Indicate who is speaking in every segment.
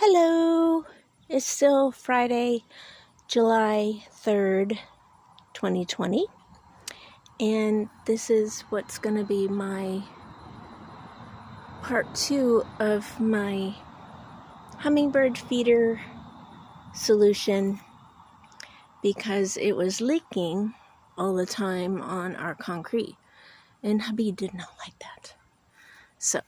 Speaker 1: Hello! It's still Friday, July 3rd, 2020, and this is what's going to be my part 2 of my hummingbird feeder solution because it was leaking all the time on our concrete, and hubby did not like that. So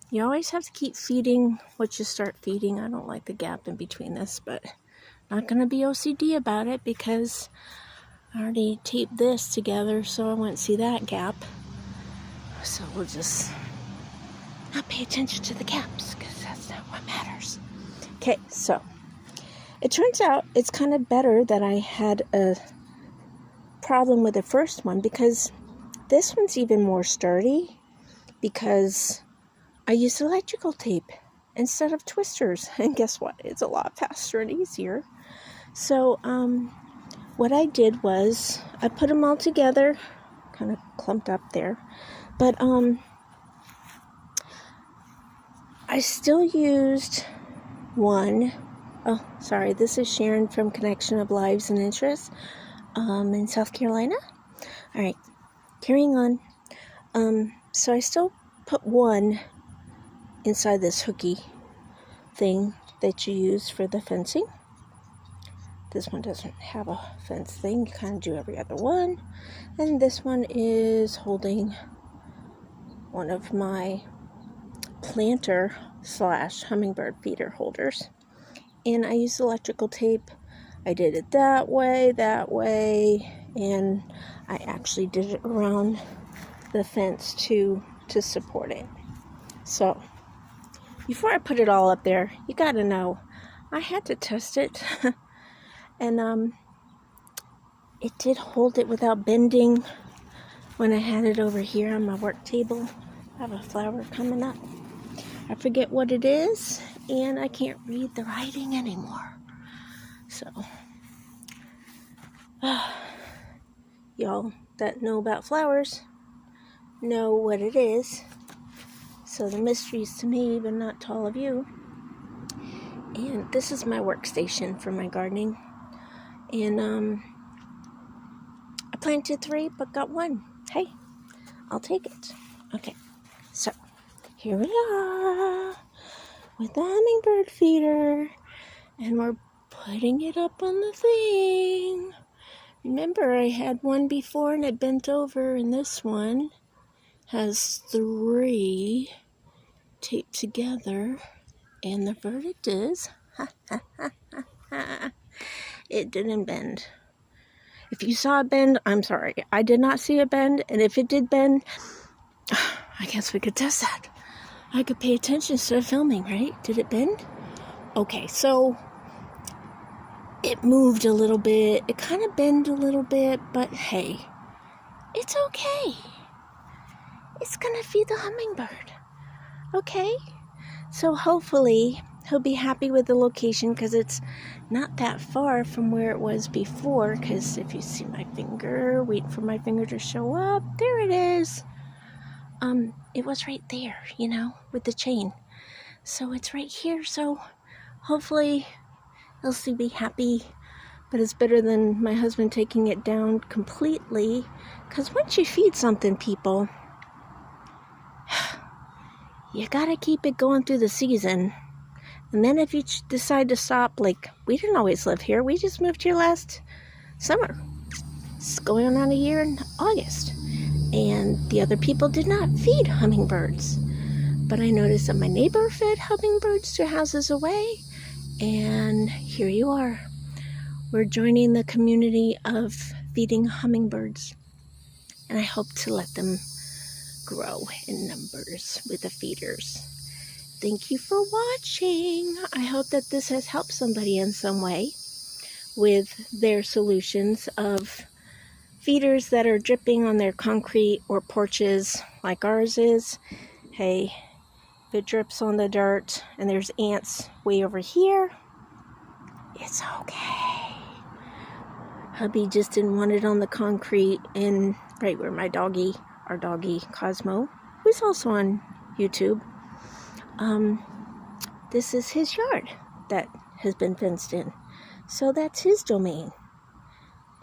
Speaker 1: you always have to keep feeding what you start feeding. I don't like the gap in between this, but not going to be OCD about it because I already taped this together so I wouldn't see that gap. So we'll just not pay attention to the gaps because that's not what matters. Okay, so it turns out it's kind of better that I had a problem with the first one because this one's even more sturdy because I used electrical tape instead of twisters, and guess what? It's a lot faster and easier. So, what I did was I put them all together, kind of clumped up there, but I still used one. Oh, sorry, this is Sharon from Connection of Lives and Interests in South Carolina. All right, carrying on. So I still put one inside this hooky thing that you use for the fencing. This one doesn't have a fence thing. You kind of do every other one. And this one is holding one of my planter / hummingbird feeder holders. And I used electrical tape. I did it that way, and I actually did it around the fence to support it. So before I put it all up there, you gotta know, I had to test it. And it did hold it without bending when I had it over here on my work table. I have a flower coming up. I forget what it is, and I can't read the writing anymore. So, y'all that know about flowers know what it is. So the mysteries to me, but not to all of you. And this is my workstation for my gardening. And I planted 3, but got 1. Hey, I'll take it. Okay, so here we are with the hummingbird feeder. And we're putting it up on the thing. Remember, I had one before and it bent over, and this one has 3 taped together, and the verdict is it didn't bend. If you saw it bend, I'm sorry. I did not see it bend, and if it did bend, I guess we could test that. I could pay attention instead of filming, right? Did it bend? Okay, so it moved a little bit. It kind of bent a little bit, but hey, it's okay. It's gonna feed the hummingbird. Okay, so hopefully he'll be happy with the location because it's not that far from where it was before. Because if you see my finger, wait for my finger to show up, there it is. It was right there, with the chain. So it's right here. So hopefully he'll still be happy. But it's better than my husband taking it down completely. Because once you feed something, people, you gotta keep it going through the season. And then if you decide to stop, like, we didn't always live here. We just moved here last summer. It's going on a year in August. And the other people did not feed hummingbirds. But I noticed that my neighbor fed hummingbirds 2 houses away. And here you are. We're joining the community of feeding hummingbirds. And I hope to let them grow in numbers with the feeders. Thank you for watching. I hope that this has helped somebody in some way with their solutions of feeders that are dripping on their concrete or porches like ours is. Hey, if it drips on the dirt and there's ants way over here, it's okay. Hubby just didn't want it on the concrete and right where our doggy Cosmo, who's also on YouTube. This is his yard. that has been fenced in. So that's his domain.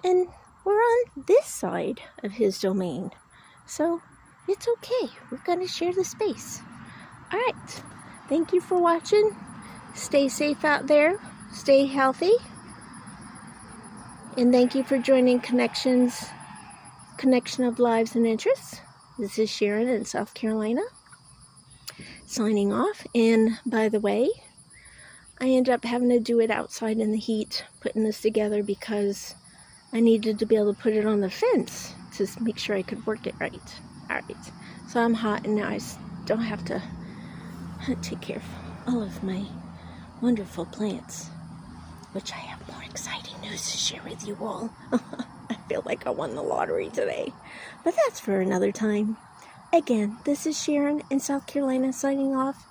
Speaker 1: And we're on this side of his domain. So it's okay. We're going to share the space. All right. Thank you for watching. Stay safe out there. Stay healthy. And thank you for joining Connection of Lives and Interests. This is Sharon in South Carolina, signing off. And by the way, I ended up having to do it outside in the heat, putting this together because I needed to be able to put it on the fence to make sure I could work it right. All right. So I'm hot and now I don't have to take care of all of my wonderful plants, which I have more exciting news to share with you all. I feel like I won the lottery today, but that's for another time. Again, this is Sharon in South Carolina signing off.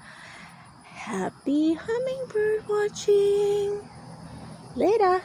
Speaker 1: Happy hummingbird watching. Later.